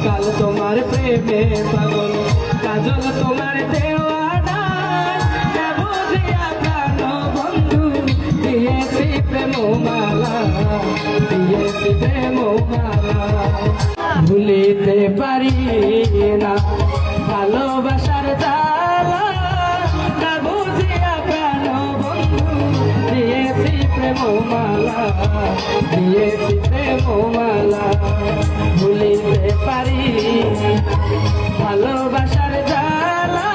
সকাল তোমার প্রেমে পাগল, কাজল তোমার দেওয়ানা, বুঝিয়া প্রাণ বন্ধু দিয়েছি প্রেম মালা, দিয়েছি প্রেম মালা। ভুলিতে পারি না ভালোবাসার জ্বালা, না বুঝিয়া প্রাণ বন্ধু দিয়েছি প্রেম মালা, দিয়েছি প্রেম মালা। ভুলিতে পারি ভালোবাসার জ্বালা,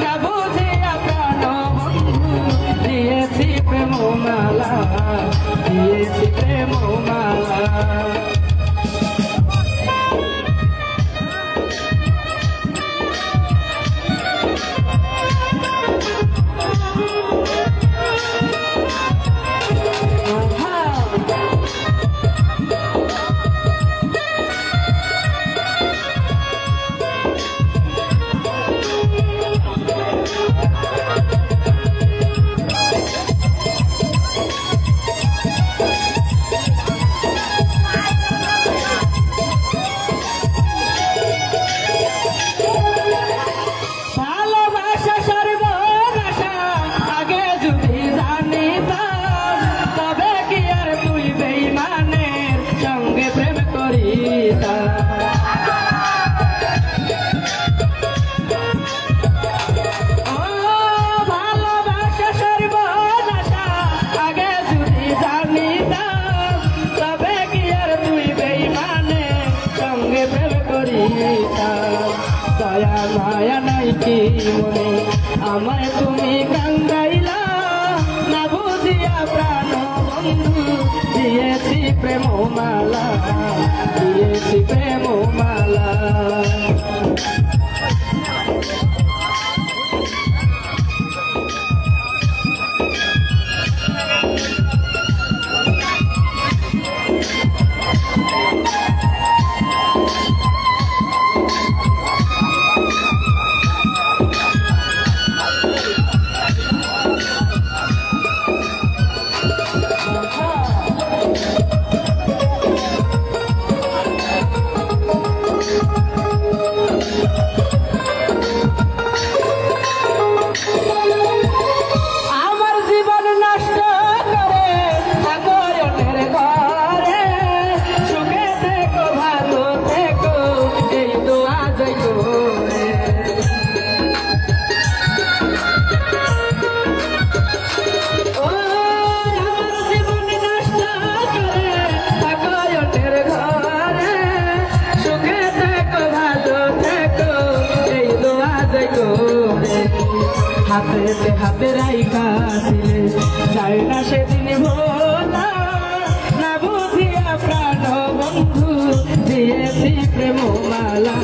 না বুঝিয়া প্রাণ বন্ধু দিয়েছি প্রেম মালা, দিয়েছি প্রেম মালা। দয়া মায়া নাই কি মনে আমায় তুমি কাঙ্গাইলা, না বুঝিয়া প্রাণ বন্ধু দিয়েছি প্রেম মালা, দিয়েছি প্রেম মালা। হাতে হাতে রাইখাছিলে যায় না সেদিন ভোলা, না বুঝিয়া প্রাণ বন্ধু দিয়েছি প্রেম মালা,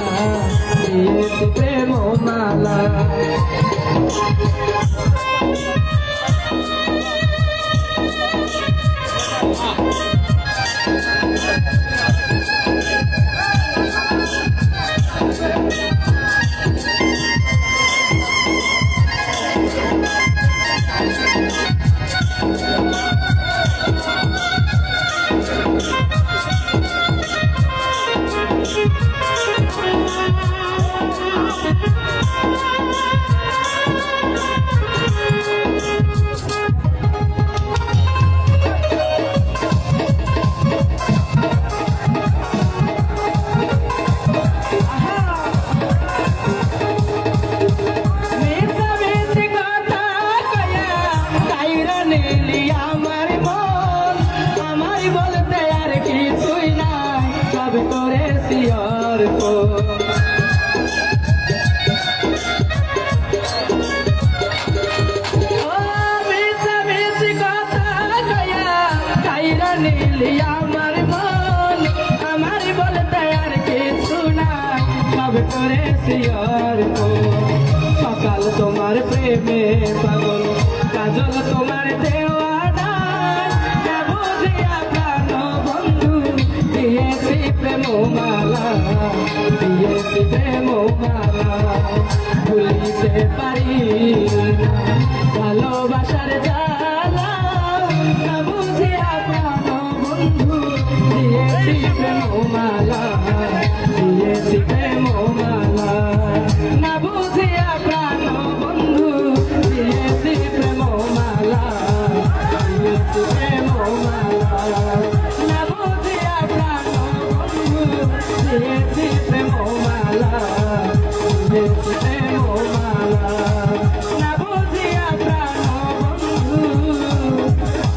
দিয়েছি প্রেম মালা। আমার মন আমার বলতে আর কিছু না, সব করেছি অর্প। সকাল তোমার প্রেমে পাগল, কাজল তোমার দেওয়ানা, বুঝিয়া প্রাণ বন্ধু দিয়েছি প্রেম মালা, দিয়েছি প্রেম মালা। ভুলিতে পারি ভালোবাসার জ্বালা, বুঝিয়া প্রাণ বন্ধু দিয়েছি প্রেম মালা, দিয়েছি প্রেমমালা, দিয়েছি প্রেমমালা, না বুঝিয়া প্রাণবন্ধু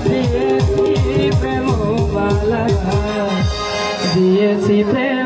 দিয়েছি প্রেমমালা, দিয়েছি প্রেম